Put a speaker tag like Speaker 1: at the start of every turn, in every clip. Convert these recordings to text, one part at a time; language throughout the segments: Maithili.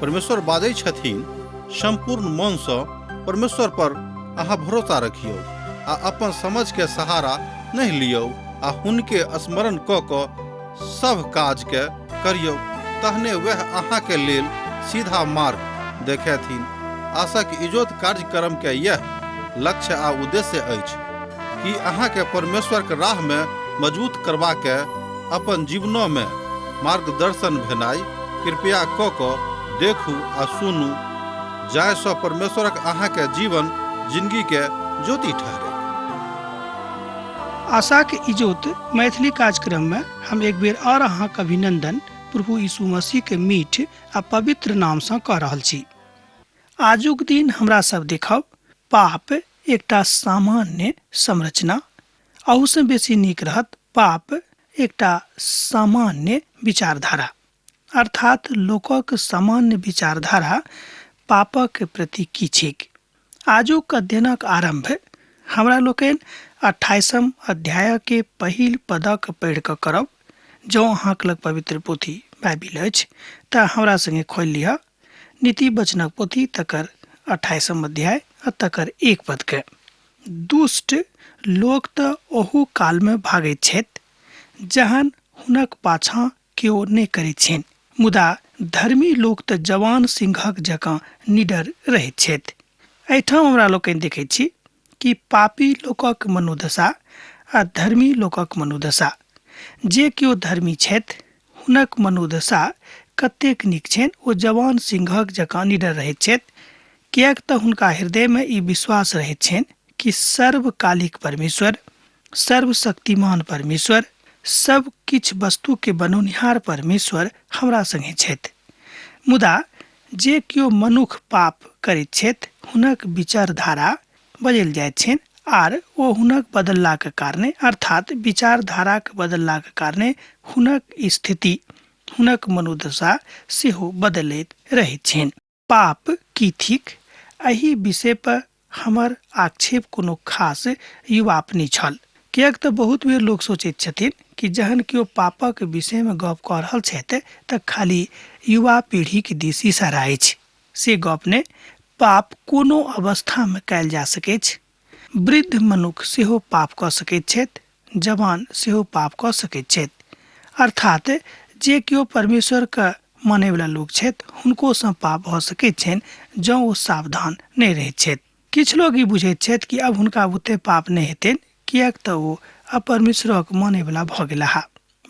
Speaker 1: परमेश्वर बाजै छथिन, संपूर्ण मन से परमेश्वर पर अहाँ भरोसा रखियो आ अपन समझ के सहारा नहीं लियो आ हुनके स्मरण क सब काज के करियो, तहने वह अहाँ के लेल सीधा मार्ग देखेथिन। आशाक इजोत कार्यक्रम के यह लक्ष्य आ उद्देश्य अछि कि अहाँ के परमेश्वर के राह में मजबूत करबा के अपन जीवनों में मार्गदर्शन भेनाई। कृपया क देखू आ सुनू, जायसँ परमेश्वरक अहाँ के जीवन जिंदगी के ज्योति ठहरे।
Speaker 2: आशा के इजोत मैथिली कार्यक्रम में हम एक बेर और अहाँ के अभिनंदन प्रभु यीशु मसीह के मीठ आ पवित्र नाम से कह रहल छी। आजुक दिन हमरा सब देखब पाप एकटा सामान्य संरचना, अहू से बेसी नीक रहत पाप एकटा सामान्य विचारधारा, अर्थात लोकक सामान्य विचारधारा पापक प्रति की छैक। आजुक अध्ययनक आरंभ हमरा लोकनि 28 अध्याय के पहिल पदक पढ़ि कऽ करब। जँ अहाँक लग पवित्र पोथी बाइबिल अछि तऽ हमरा संगे खोलि लिअ नीति वचनक पोथी तकर 28 अध्याय आ तकर 1 पद के। दुष्ट लोक तऽ ओहू काल में भागैत छथि जहन हुनक पाछाँ केओ नहि करैत छनि, मुदा धर्मी लोक तऽ जवान सिंहक जकाँ निडर रहैत छथि। एहिठाम हमरा लोकनि देखैत छी कि पापी लोकक मनोदशा आ धर्मी लोकक मनोदशा, जे केओ धर्मी छथि हुनक मनोदशा कतेक नीक छनि। ओ जवान सिंहक जकाँ निडर रहैत छथि, किएक तऽ हुनका हृदय में ई विश्वास रहैत छनि कि सर्वकालिक परमेश्वर, सर्वशक्तिमान परमेश्वर, सब किछ वस्तु के बनौनिहार परमेश्वर हमरा संगे छथि। मुदा जे केओ मनुख पाप करैत छथि हुनक विचारधारा बदलि जाइत छनि आर ओ हुनक बदललाक कारणे, अर्थात विचारधाराक बदललाक कारणे हुनक स्थिति, हुनक मनोदशा सेहो बदलैत रहैत छनि। पाप की थिक, एहि विषय पर हमर आक्षेप कोनो खास युवाप नहि छल, किएक तऽ बहुत बेर लोक सोचैत छथिन कि जहन केओ पापक विषय में गप कऽ रहल छथि तऽ खाली युवा पीढ़ी के दिस इशारा अछि। से गप ने पाप कोनो अवस्था में कयल जा सकैत छै। वृद्ध मनुख सेहो पाप कऽ सकैत छथि, जवान सेहो पाप कऽ सकैत छथि, अर्थात जे केओ परमेश्वर के माने वाला लोग छथि हुनको सँ पाप भऽ सकैत छनि जँ ओ सावधान नहि रहैत छथि। किछु लोग ई बुझैत छथि कि अब हुनका बुते पाप नहि हेतनि, किएक तऽ ओ अपरमेश्वरक माने वाला भऽ गेलाह।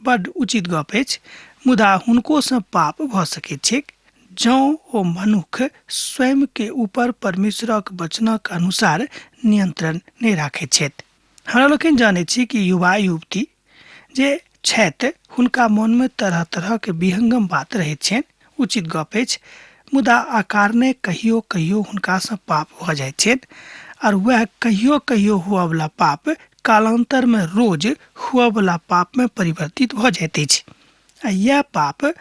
Speaker 2: बड्ड उचित गप अछि, मुदा हुनको सँ पाप भऽ सकैत छैक जँ ओ मनुख स्वयं के ऊपर परमेश्वरक वचनक अनुसार नियंत्रण नहीं राखैत छथि। हमरा लोकनि जानैत छी कि युवा युवती जे छथि हुनका मन में तरह तरह के विहंगम बात रहैत छनि, उचित गप अछि, मुदा अकारणे कहियो कहियो हुनका सँ पाप भऽ जाइत छनि और वह कहियो कहियो हुआ वाला पाप कालांतर में रोज हुआ वाला पाप में परिवर्तित भऽ जाइत अछि। आ यह पाप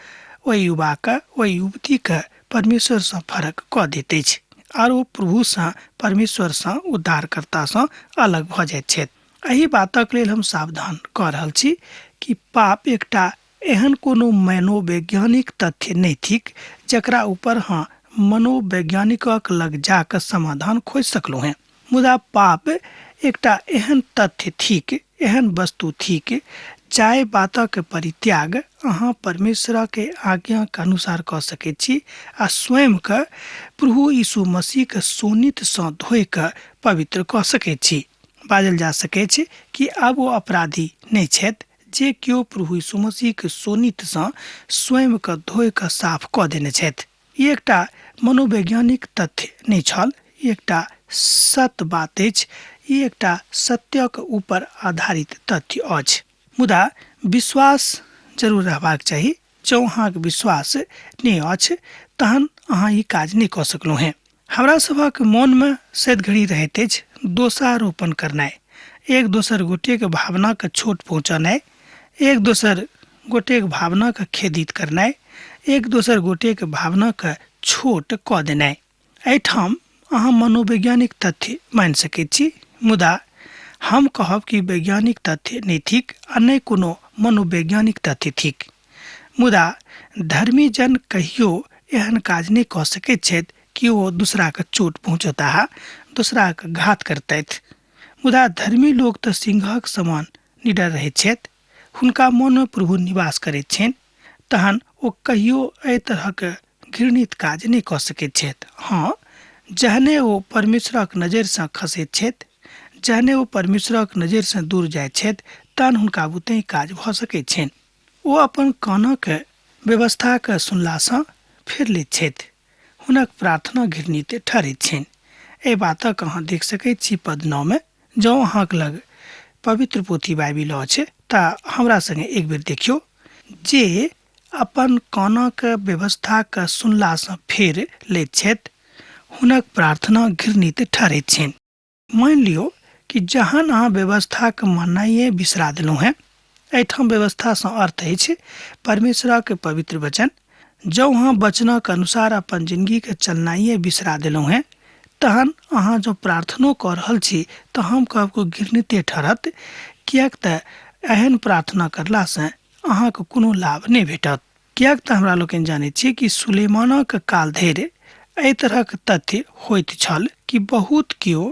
Speaker 2: ओहि युवा के, ओहि युवती के परमेश्वर सँ फरक कऽ दैत अछि और ओ प्रभु सँ, परमेश्वर सँ, उद्धारकर्ता सँ अलग भऽ जाइत छथि। एहि बातक लेल हम सावधान कऽ रहल छी कि पाप एकटा एहन कोनो मनोवैज्ञानिक तथ्य नहि थिक जकरा ऊपर हाँ मनोवैज्ञानिकक लग जाकर समाधान खोज सकलहुँ हैं, मुदा पाप एकटा एहन तथ्य थिक, एहन वस्तु थिक जाय बातक परित्याग अहाँ परमेश्वर के आज्ञा के अनुसार कऽ सकैत छी आ स्वयं के प्रभु यीशु मसीह के सोनित सँ धोइ कऽ पवित्र कऽ सकैत छी। बाजल जा सकैत छै कि आब ओ अपराधी नहि छथि जे केओ प्रभु यीशु मसीह के सोनित सँ स्वयं के धोइ कऽ साफ कऽ देने छथि। ई एकटा मनोवैज्ञानिक तथ्य नहि छल, ई एकटा सत्य बात अछि, ई एकटा सत्यक ऊपर आधारित तथ्य अछि। मुदा विश्वास जरूर रहबाक चाही। जँ अहाँके विश्वास नहि अछि तहन अहाँ ई काज नहि कऽ सकलहुँ हैं। हमरा सभक मन में सद घड़ी रहैत अछि दोषारोपण करनाइ, एक दोसर गोटे के भावना के छोट पहुँचनाइ, एक दोसर गोटे के भावना के खेदित करनाइ, एक दोसर गोटे के भावना के छोट कऽ देनाइ। एहिठाम अहाँ मनोवैज्ञानिक तथ्य मानि सकैत छी, मुदा हम कहब कि वैज्ञानिक तथ्य नहीं थिक आ नहीं कोनो मनोवैज्ञानिक तथ्य थिक। मुदा धर्मी जन कहियो एहन काज नहीं कऽ सकैत छथि कि ओ दूसरा के चोट पहुँचता दूसरा के घात करतथि। मुदा धर्मी लोग तऽ सिंहक समान निडर रहैत छथि। हुनका मन में प्रभु निवास करैत छनि, तहन ओ कहियो एहि तरहक घृणित काज नहि कऽ सकैत छथि। हाँ, जहने ओ परमेश्वरक नजरिसँ खसैत छथि, जहने ओ परमेश्वरक नजरिसँ दूर जाइत छथि, तहन हुनका बुते काज भऽ सकैत छनि। ओ अपन कानक व्यवस्थाके सुनलासँ फेर लैत छथि। हुनक प्रार्थना घृणित ठहरैत छनि। एहि बातक अहाँ देख सकैत छी पद 9 में। जँ अहाँक लग पवित्र पोथी बाइबिल अछि तऽ हमरा संगे एक बेर देखियौ। जे अपन कानक व्यवस्थाके सुनलासँ फेर लैत छथि, हुनक प्रार्थना घृणित ठहरैत छनि। मान लियौ कि जहन अहाँ व्यवस्थाके माननाइए बिसरा देलहुँ हैं। एहिठाम व्यवस्थासँ अर्थ अछि परमेश्वरक पवित्र वचन। जँ अहाँ वचनक अनुसार अपन जिंदगीके चलनाइए बिसरा देलहुँ हैं, तहन अहाँ जो प्रार्थनो कऽ रहल छी तऽ हम कहब घृणिते ठहरत, किएक तऽ एहन प्रार्थना करलासँ अहाँके कोनो लाभ नहि भेटत। किएक तऽ हमरा लोकनि जानैत छी कि सुलेमानक काल धरि एहि तरहक तथ्य होइत छल कि बहुत केओ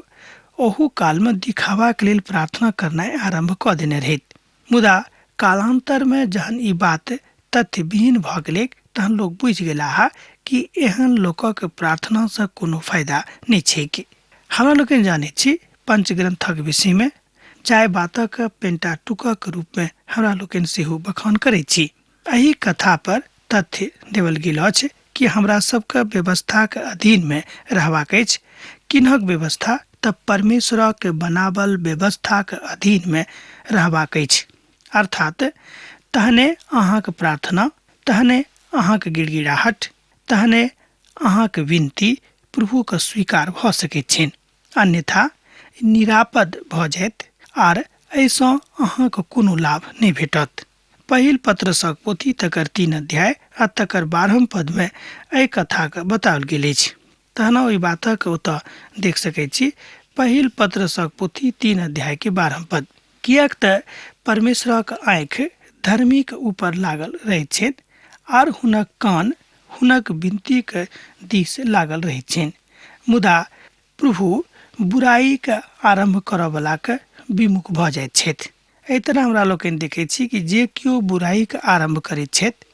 Speaker 2: ओहू कालमे दिखावाके लेल प्रार्थना करनाइ आरम्भ कऽ देने रहथि। मुदा कालांतरमे जहन ई बात तथ्य विहीन भऽ गेलै, तहन लोग बुझि गेला कि एहन लोकक प्रार्थनासँ कोनो फायदा नहि छै। कि हमरा लोकनि जानैत छी पंचग्रंथक विषयमे जाय बातक पेंटाटुकक रूपमे हमरा लोकनि सेहो बखान करैत छी। एहि कथा पर तथ्य देवल गेल अछि कि हमरा सबके व्यवस्थाके अधीनमे रहबाक अछि। किन्हक व्यवस्था तऽ परमेश्वरक बनावल व्यवस्थाके अधीनमे रहबाक अछि। अर्थात तहने अहाँके प्रार्थना, तहने अहाँके गिड़गिड़ाहट, तहने अहाँके विनती प्रभुके स्वीकार भऽ सकैत छनि। अन्यथा निरापद भऽ जायत आर एहिसँ अहाँके कोनो लाभ नहि भेटत। पहिल पत्रसक पोथी तकर 3 अध्याय आ तकर 12 पदमे एहि कथाके बताओल गेल अछि। तहन ओहि बातक ओतऽ देख सकैत छी। पहिल पत्रसक पोथी 3 अध्याय के 12 पद। किएक तऽ परमेश्वरक आँखि धर्मीक ऊपर लागल रहैत छनि आर हुनक कान हुनक विनतीके दिस लागल रहैत छनि। मुदा प्रभु बुराइके आरम्भ करयवलाके विमुख भऽ जाइत छथि। एहि तरह हमरा लोकनि देखैत छी कि जे केओ बुराइके आरम्भ करैत छथि,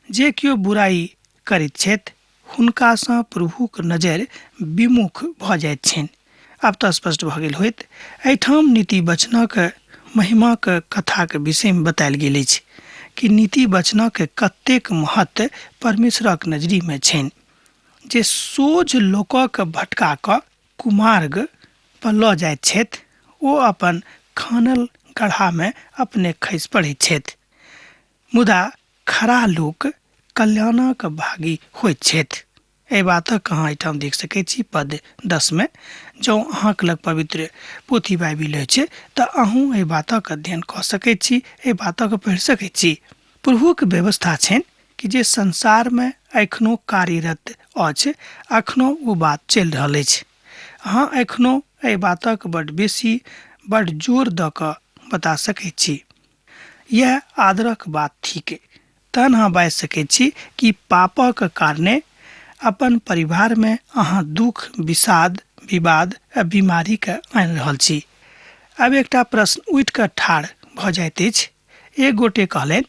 Speaker 2: जे केओ बुराइ करैत छथि, हुनकासँ प्रभुके नजरि विमुख भऽ जाइत छनि। आब तऽ स्पष्ट भऽ गेल होइत। एहिठाम नीति वचनक महिमाके कथाके विषयमे बतायल गेल अछि कि नीति वचनक कतेक महत्व परमेश्वरक नजरिमे छनि। जे सोझ लोकक भटका कऽ कुमार्ग पर लऽ जाइत छथि, ओ अपन खानल गड्ढामे अपने खसि पड़ैत छथि। मुदा खरा लोक कल्याणक भागी होइत छथि। एहि बातक अहाँ एहिठाम देख सकैत छी पद 10 में। जँ अहाँके लग पवित्र पोथी बाइबिल अछि तऽ अहूँ एहि बातक अध्ययन कऽ सकैत छी, एहि बातक पढ़ि सकैत छी। प्रभुके व्यवस्था छनि कि जे संसारमे एखनो कार्यरत अछि, एखनो ओ बात चलि रहल अछि। अहाँ एखनो एहि बातक बड्ड जोर दऽ कऽ बता सकैत छी। यह आदरक बात थिक। तहन अहाँ बाजि सकैत छी कि पापक कारणे अपन परिवारमे अहाँ दुख, विषाद, विवाद आ बीमारीके आनि रहल छी। आब एकटा प्रश्न उठि कऽ ठाढ़ भऽ जाइत अछि। एक गोटे कहलनि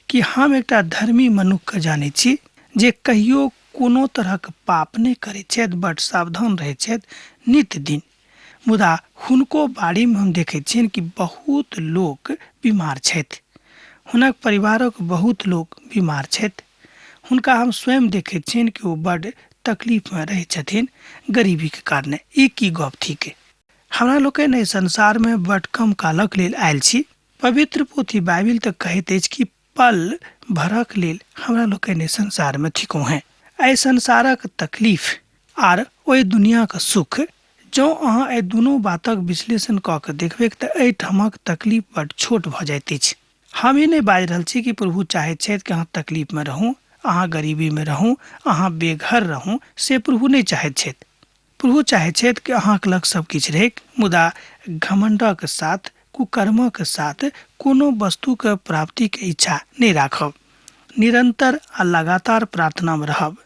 Speaker 2: कि हम एकटा धर्मी मनुष्यके जानैत छी जे कहियो कोनो तरहक पाप नहि करैत छथि, बड्ड सावधान रहैत छथि नित्य दिन। मुदा हुनको बारेमे हम देखैत छियनि कि बहुत लोक बीमार छथि। हुनक परिवारक बहुत लोक बीमार छथि। हुनका हम स्वयं देखैत छियनि कि ओ बड्ड तकलीफमे रहैत छथिन गरीबीके कारणे। ई की गप थिक। हमरा लोकनि एहि संसारमे बड्ड कम कालक लेल आयल छी। पवित्र पोथी बाइबिल तऽ कहैत अछि कि पल भरक लेल हमरा लोकनि एहि संसारमे थिकहुँ हैं। एहि संसारक तकलीफ आर ओहि दुनियाके सुख, जँ अहाँ एहि दुनू बातक विश्लेषण कऽ के देखबै तऽ एहिठामक तकलीफ बड्ड छोट भऽ जाइत अछि। हम ई नहि बाजि रहल छी कि प्रभु चाहैत छथि कि अहाँ तकलीफमे रहू, अहाँ गरीबीमे रहू, अहाँ बेघर रहू। से प्रभु नहि चाहैत छथि। प्रभु चाहैत छथि कि अहाँके लग सब किछु रहै, मुदा घमंडक साथ, कुकर्मक साथ कोनो वस्तुके प्राप्तिके इच्छा नहि राखब। निरंतर आ लगातार प्रार्थनामे रहब,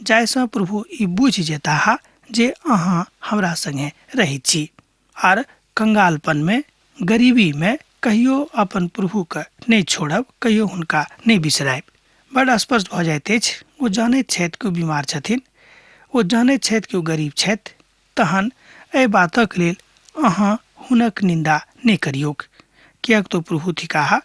Speaker 2: जाहिसँ प्रभु ई बुझि जेताह जे अहाँ हमरा संगे रहै छी आर कंगालपन में गरीबी में कहियो अपन प्रभु के नहीं छोड़ब, कहियो हुनका नहीं बिसरायब। बड़ स्पष्ट भऽ जाइत अछि, ओ जानैत छथि कि ओ बीमार छथिन, ओ जानैत छथि कि ओ गरीब छथि, तहन एहि बातक लेल अहाँ हुनक निंदा नहीं करियौक, किएक तो प्रभु थिकाह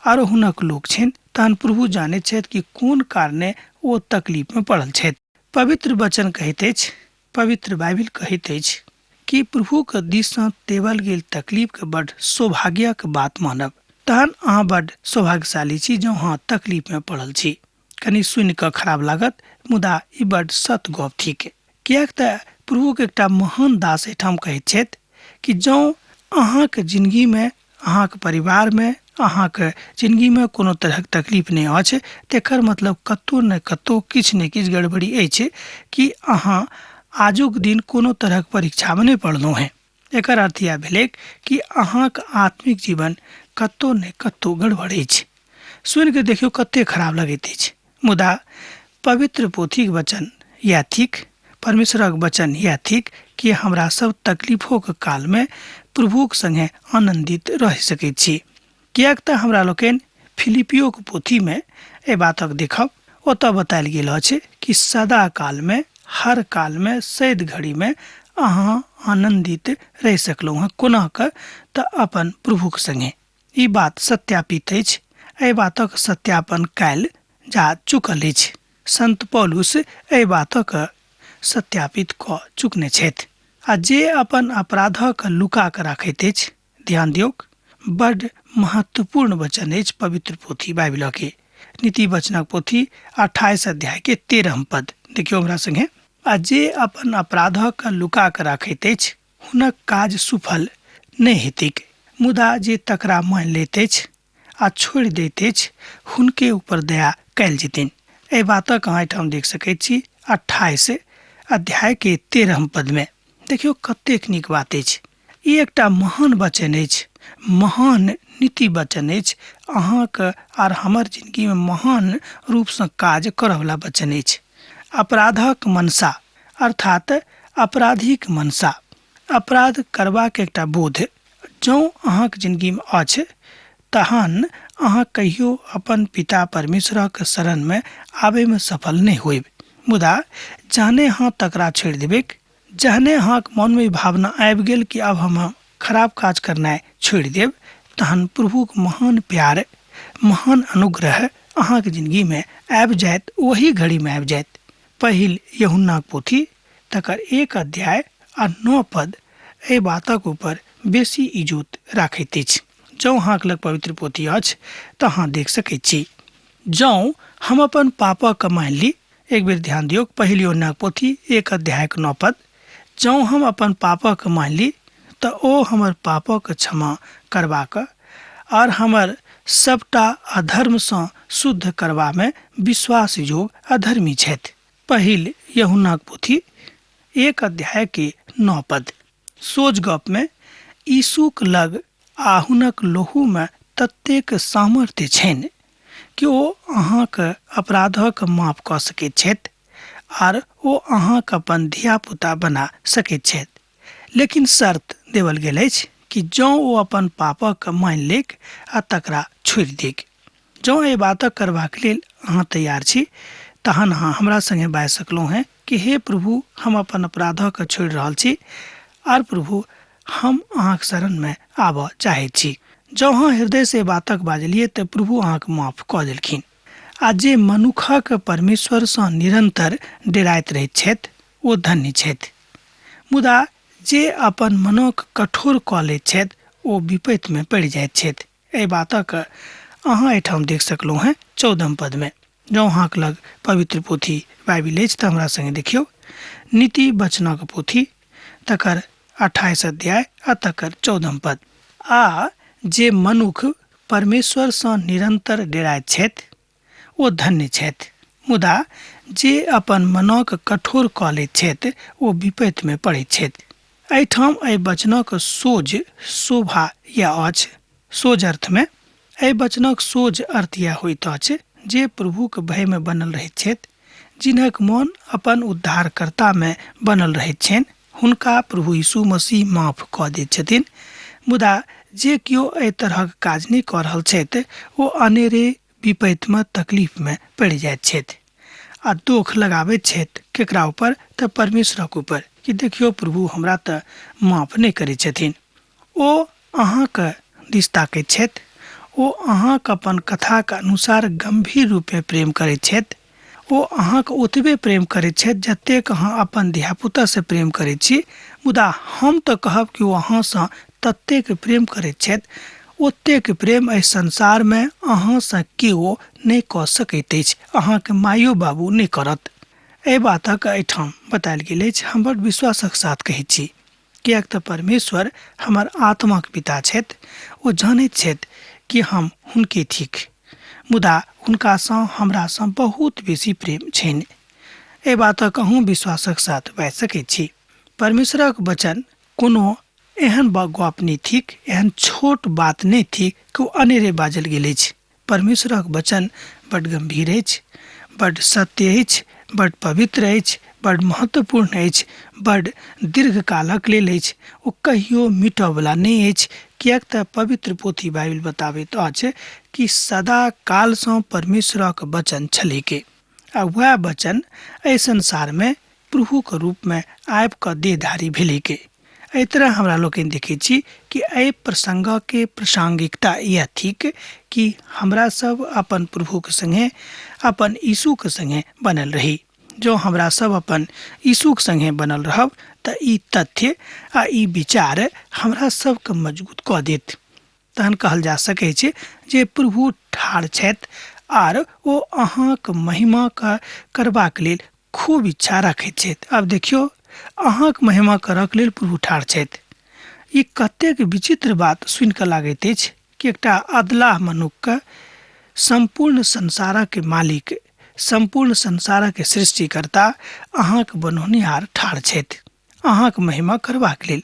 Speaker 2: आरो हुनक लोक छनि। तहन प्रभु जानैत छथि कि कोन कारणे ओ तकलीफ में पड़ल छथि। पवित्र वचन कहैत अछि, पवित्र बाइबिल कहैत अछि कि प्रभु के दिससँ देवल गेल तकलीफ के बड़ सौभाग्यक बात मानब। तहन अहाँ बड़ सौभाग्यशाली छी जँ अहाँ तकलीफ में पड़ल छी। कनि सुनि कऽ खराब लागत, मुदा ई बड़ सत गप थिक, किएक तऽ प्रभु के एकटा महान दास एहिठाम कहैत छथि कि जँ अहाँके जिंदगी में, अहाँके परिवार में, अहाँके जिंदगी में कोनो तरहक तकलीफ नहीं अछि, तेकर मतलब कतौ न कतौ किछु न किछु गड़बड़ी अछि कि अहाँ आजुक दिन कोनो तरहक परीक्षा में नहीं पढ़लहुँ हैं। एकर अर्थ यह भेलै कि अहाँके आत्मिक जीवन कतौ न कतौ गड़बड़ अछि। सुनि के देखियौ कते खराब लगैत अछि, मुदा पवित्र पोथीक वचन यह थिक, परमेश्वरक वचन यह थिक कि हमरा सब तकलीफों के काल में प्रभुक संगे आनंदित रह सकैत छी। किएक तऽ हमरा लोकनि फिलिपियो के पोथी में ए बातक देखब, ओतऽ बतायल गेल अछि कि सदा काल में, हर काल में, सैद घड़ी में अहाँ आनंदित रह सकलहुँ हैं, कोना कऽ तऽ अपन प्रभुक संगे। ई बात सत्यापित अछि, एहि बातक सत्यापन कयल जा चुकल अछि। संत पौलुस एहि बातक सत्यापित कऽ चुकने छथि। आ जे अपन अपराधक लुका कऽ राखैत अछि, ध्यान दियौक, बड़ महत्वपूर्ण वचन अछि पवित्र पोथी बाइबिल के। नीति वचनक पोथी 28 अध्याय के 13 पद देखियौ हमरा संगे। आ जे अपन अपराधक लुका कऽ राखैत अछि, हुनक काज सुफल नहीं हेतैक, मुदा जे तकरा मान लैत अछि आ छोड़ि दैत अछि, हुनके ऊपर दया कयल जेतनि। एहि बातक अहाँ एहिठाम देख सकैत छी 28 अध्याय के 13 पद में। देखियौ कतेक नीक बात अछि। ई एकटा महान वचन अछि, महान नीति वचन अछि, अहाँके आर हमर जिंदगी में महान रूपसँ काज करयवला वचन अछि। अपराधक मनसा अर्थात अपराधिक मनसा, अपराध करबाक एकटा बोध जँ अहाँके जिंदगी में अछि, तहन अहाँ कहियो अपन पिता परमेश्वरक शरण में आबे में सफल नहीं होइब। मुदा जहने अहाँ तकरा छोड़ि देबेक, जहने अहाँके मन में भावना आबि गेल कि अब हम खराब काज करनाइ छोड़ि देब, तहन प्रभुक महान प्यार, महान अनुग्रह अहाँके जिंदगी में आबि जायत, वही घड़ी में आबि जायत। पहिल यूहन्ना पोथी तकर 1 अध्याय आ 9 पद एहि बातक ऊपर बेसी इजोत राखैत अछि। जँ अहाँके लग पवित्र पोथी अछि तऽ अहाँ देख सकैत छी। जँ हम अपन पापक मान ली, एक बेर ध्यान दियौ, पहिल यूहन्ना पोथी 1 अध्याय के 9 पद, जँ हम अपन पापक मान ली तऽ ओ हमर पापक क्षमा करबाक और हमर सबटा अधर्मसँ शुद्ध करबा में विश्वास योग अधर्मी छथि। पहिल यूहन्ना पोथी 1 अध्याय के 9 पद। सोझ गप में यीशुक लग आ हुनक लोहू में ततेक सामर्थ्य छनि कि ओ अहाँके अपराधक माफ कऽ सकैत छथि आर ओ अहाँके अपन धियापुता बना सकैत छथि। लेकिन शर्त देवल गेल अछि कि जँ ओ अपन पापक मान लेक आ तकरा छोड़ि देक। जँ एहि बातक करबाक लेल अहाँ तैयार छी, तहन अहाँ हमरा संगे बाजि सकलहुँ हैं कि हे प्रभु, हम अपन अपराधक छोड़ि रहल छी आर प्रभु हम अहाँके शरण में आबऽ चाहैत छी। जँ अहाँ हृदय से बातक बाजलिए तऽ प्रभु अहाँके माफ कऽ देलखिन। आ जे मनुखक परमेश्वरसँ निरंतर डेराइत रहैत छथि, ओ धन्य छथि, मुदा जे अपन मनक कठोर कऽ लैत छथि, ओ विपत्ति में पड़ि जाइत छथि। एहि बातक अहाँ एहिठाम देख सकलहुँ हैं 14 पद में। जँ अहाँके लग पवित्र पोथी बाइबिल अछि तऽ हमरा संगे देखियौ, नीति वचनक पोथी तकर 28 अध्याय आ तकर 14 पद। आ जे मनुख परमेश्वरसँ निरंतर डेराइत छथि, ओ धन्य छथि, मुदा जे अपन मनक कठोर कऽ लैत छथि, ओ विपत्ति में पड़ैत छथि। एहिठाम एहि वचनक सोझ शोभा या अछि। सोझ अर्थ में एहि वचनक सोझ अर्थ यह होइत अछि जे प्रभुक भय में बनल रहैत छथि, जिनक मोन अपन उद्धारकर्ता में बनल रहैत छनि हुनका प्रभु यीशु मसीह माफ कऽ दैत छथिन। मुदा जे केओ एहि तरहक काज नहि कऽ रहल छथि ओ अनेरे विपत्तिमे तकलीफमे पड़ि जाइत छथि आ दोष लगाबैत छथि केकरा ऊपर तऽ परमेश्वरक ऊपर कि देखियौ प्रभु हमरा तऽ माफ नहि करैत छथिन। ओ अहाँके दिस ताकैत छथि, ओ अहाँके अपन कथाके अनुसार गंभीर रूपे प्रेम करैत छथि। ओ अहाँके ओतबे प्रेम करैत छथि जतेक अहाँ अपन धियापुतासँ प्रेम करैत छी। मुदा हम तऽ कहब कि ओ अहाँसँ ततेक प्रेम करैत छथि, ओतेक प्रेम एहि संसारमे अहाँसँ केओ नहि कऽ सकैत अछि, अहाँके मायो बाबू नहि करत। एहि बातक एहिठाम बतायल गेल अछि। हम बड़ विश्वासक साथ कहैत छी, किएक तऽ परमेश्वर हमर आत्माक पिता छथि। ओ जानैत छथि कि हम हुनके थिक, मुदा हुनकासँ हमरासँ बहुत बेसी प्रेम छनि। एहि बातक अहूँ विश्वासक साथ बाजि सकैत छी। परमेश्वरक वचन कोनो एहन गप नहि थिक, एहन छोट बात नहि थिक कि ओ अनेरे बाजल गेल अछि। परमेश्वरक वचन बड्ड गंभीर अछि, बड्ड सत्य अछि, बड्ड पवित्र अछि, बड्ड महत्वपूर्ण अछि, बड्ड दीर्घकालक लेल अछि। ओ कहियो मिटयवला नहि अछि, किएक तऽ पवित्र पोथी बाइबल बताबैत अछि कि सदा कालसँ परमेश्वरक वचन छलैके आ वएह वचन एहि संसारमे प्रभुके रूपमे आबि कऽ देहधारी भेलैके। एहि तरह हमरा लोकनि देखैत छी कि एहि प्रसंगके प्रासंगिकता यह थिक कि हमरा सब अपन प्रभुके संगे, अपन यीशुके संगे बनल रही। जो हमरा सब अपन यीशुके संगे बनल रहब तऽ ई तथ्य आ ई विचार हमरा सबके मजबूत कऽ देत। तहन कहल जा सकै छै जे प्रभु ठाढ़ छथि आर ओ अहाँके महिमा करबाक लेल खूब इच्छा रखैत छथि। आब देखियौ, अहाँके महिमा करऽके लेल प्रभु ठाढ़ छथि। ई कतेक विचित्र बात सुनि कऽ लागैत अछि कि एकटा अधलाह मनुष्यके संपूर्ण संसारक मालिक, संपूर्ण संसारक सृष्टिकर्ता अहाँके बनौनिहार ठाढ़ छथि अहाँके महिमा करबाक लेल।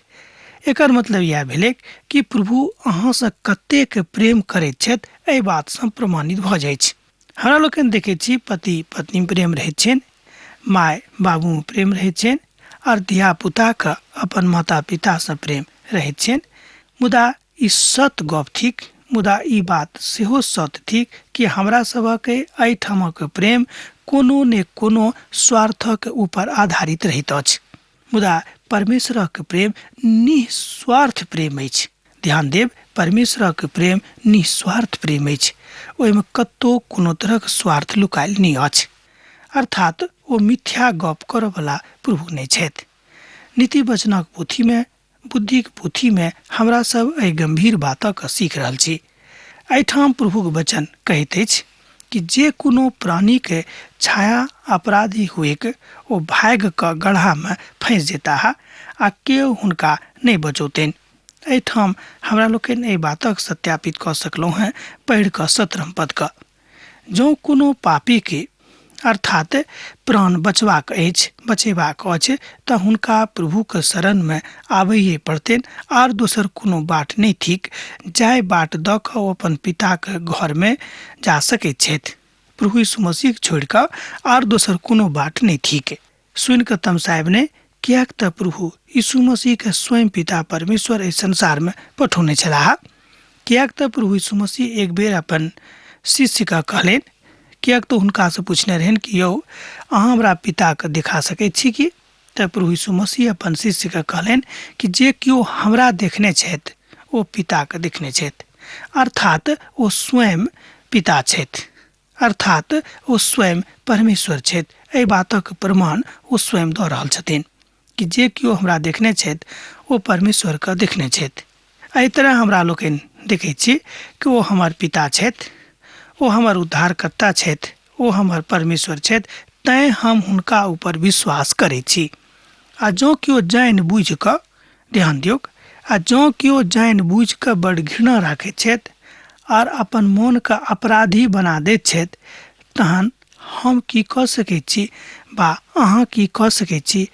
Speaker 2: एकर मतलब यह भेलै कि प्रभु अहाँसँ कतेक प्रेम करैत छथि एहि बातसँ प्रमाणित भऽ जाइ छै। हमरा लोकनि देखैत छी पति पत्नी प्रेम रहैत छनि, माय बाबूमे प्रेम रहैत छनि और धियापुताके अपन माता पितासँ प्रेम रहैत छनि। मुदा ई सत गप थिक, मुदा ई बात सेहो सत थिक कि हमरा सभक एहिठामक प्रेम कोनो ने कोनो स्वार्थक ऊपर आधारित रहैत अछि। मुदा परमेश्वरक प्रेम निस्वार्थ प्रेम अछि। ध्यान देब, परमेश्वरक प्रेम निस्वार्थ प्रेम अछि। ओहिमे कतौ कोनो तरहक स्वार्थ लुकायल नहि अछि, अर्थात ओ मिथ्या गप करयवला प्रभु नहि छथि। नीति वचनक पोथीमे, बुद्धिक पोथीमे हमरा सब एहि गंभीर बातक सीख रहल छी। एहिठाम प्रभुक वचन कहैत अछि कि जे कोनो प्राणीके छाया अपराधी हुएक ओ भाग्यके गड्ढामे फँसि जेताह आ केओ हुनका नहि बचौतनि। एहिठाम हमरा लोकनि एहि बातक सत्यापित कऽ सकलहुँ हैं पढ़ि कऽ 17 पदके। जँ कोनो पापीके अर्थात प्राण बचेबाक अछि तऽ हुनका प्रभुके शरणमे आबैए पड़तनि आर दोसर कोनो बाट नहि थिक जाहि बाट दऽ कऽ ओ अपन पिताके घरमे जा सकैत छथि। प्रभु यीशु मसीह छोड़ि कऽ आर दोसर कोनो बाट नहि थिक। सुनि कऽ तमसायब नहि, किएक तऽ प्रभु यीशु मसीहके स्वयं पिता परमेश्वर एहि संसारमे पठौने छलाह। किएक तऽ प्रभु यीशु मसीह एक बेर अपन शिष्यके कहलनि, किएक तऽ हुनकासँ पूछने रहनि कि यौ अहाँ हमरा पिताके देखा सकैत छी कि? तऽ प्रभु यीशु मसीह अपन शिष्यके कहलनि कि जे केओ हमरा देखने छथि ओ पिताके देखने छथि, अर्थात ओ स्वयं पिता छथि, अर्थात ओ स्वयं परमेश्वर छथि। एहि बातक प्रमाण ओ स्वयं दऽ रहल छथिन कि जे केओ हमरा देखने छथि ओ परमेश्वरके देखने छथि। एहि तरह हमरा लोकनि देखैत छी कि ओ हमर पिता छथि, ओ हमर उद्धारकर्ता छथि, ओ हमर परमेश्वर छथि, तैँ हम हुनका ऊपर विश्वास करैत छी। आ जँ केओ जानि बुझि कऽ, ध्यान दियौ, आ जँ केओ जानि बुझि कऽ बड़ घृणा राखैत छथि आर अपन मोनके अपराधी बना दैत छथि, तहन हम की कऽ सकैत छी बा अहाँ की कऽ सकैत छी?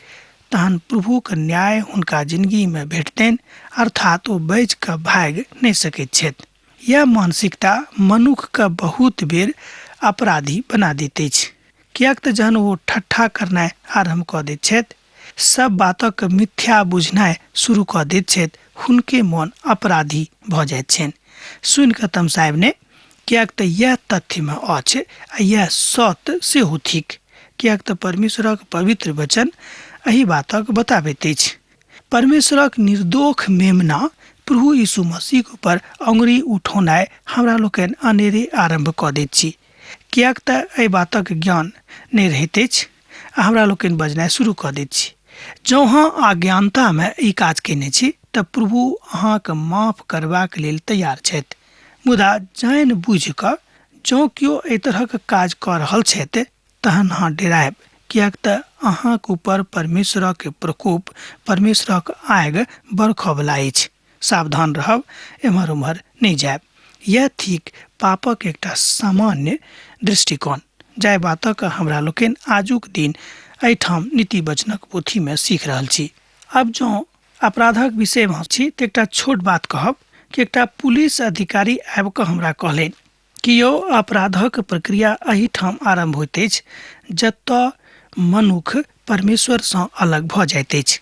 Speaker 2: तहन प्रभुके न्याय हुनका जिन्दगीमे भेटतनि, अर्थात ओ बचि कऽ भागि नहि सकैत छथि। यह मानसिकता मनुष्यके बहुत बेर अपराधी बना दैत अछि, कियाक तऽ जहन ओ ठट्ठा करनाइ आरम्भ कऽ दैत छथि, सब बातक मिथ्या बुझनाइ शुरू कऽ दैत छथि, हुनके मोन अपराधी भऽ जाइत छनि। सुनि कऽ तमसायब ने, कियाक तऽ यह तथ्यमे अछि आ यह सत्य सेहो थिक, कियाक तऽ परमेश्वरक पवित्र वचन एहि बातक बताबैत अछि। परमेश्वरक निर्दोष मेमना प्रभु यीशु मसीह ऊपर अंगुरी उठौनाइ हमरा लोकनि अनेरे आरम्भ कऽ दैत छी, कियाक तऽ एहि बातक ज्ञान नहि रहैत अछि आ हमरा लोकनि बजनाइ शुरू कऽ दैत छी। जँ अहाँ अज्ञानतामे ई काज केने छी तऽ प्रभु अहाँके माफ करबाक लेल तैयार छथि। मुदा जानि बुझि कऽ जँ केओ एहि तरहक काज कऽ रहल छथि तहन अहाँ डेरायब, कियाक तऽ अहाँके ऊपर परमेश्वरक प्रकोप, परमेश्वरक आगि बरखऽवला अछि। सावधान रहब, एम्हर उम्हर नहि जायब। यह थिक पापक एकटा सामान्य दृष्टिकोण, जाहि बातक हमरा लोकनि आजुक दिन एहिठाम नीति वचनक पोथीमे सीख रहल छी। अब जँ अपराधक विषयमे छी तऽ एकटा छोट बात कहब कि एकटा पुलिस अधिकारी आबि कऽ हमरा कहलनि कि यौ, अपराधक प्रक्रिया एहिठाम आरम्भ होइत अछि जतऽ मनुख परमेश्वरसँ अलग भऽ जाइत अछि।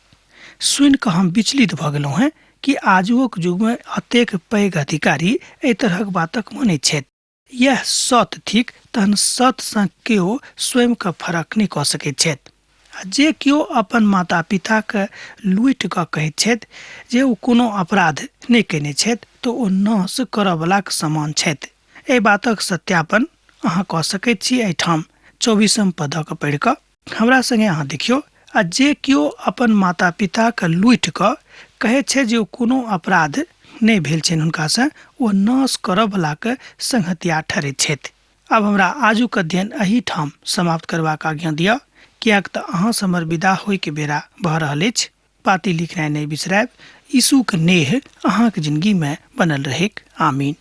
Speaker 2: सुनि कऽ हम विचलित भऽ गेलहुँ हेँ कि आजुक युगमे एतेक पैघ अधिकारी एहि तरहक बातक मानैत छथि। यह सत्य थिक तहन सत्यसँ केओ स्वयंके फरक नहि कऽ सकैत छथि। आ जे केओ अपन माता पिताके लूटि कऽ कहैत छथि जे ओ कोनो अपराध नहि केने छथि तऽ ओ नाश करयवलाक समान छथि। एहि बातक सत्यापन अहाँ कऽ सकैत छी एहिठाम 24 पदक पढ़ि कऽ। हमरा संगे अहाँ देखियौ, आ जे केओ अपन माता पिताके लूटि कऽ कहैत छै जे ओ कोनो अपराध नहि भेल छनि हुनकासँ, ओ नाश करयवलाके संगहतिया ठहरैत छथि। आब हमरा आजुक अध्ययन एहिठाम समाप्त करबाक आज्ञा दिअ, कियाक तऽ अहाँसँ हमर विदा होइके बेरा भऽ रहल अछि। पाती लिखनाइ नहि बिसरायब। यीशुके नेह अहाँके जिन्दगीमे बनल रहैक। आमीन।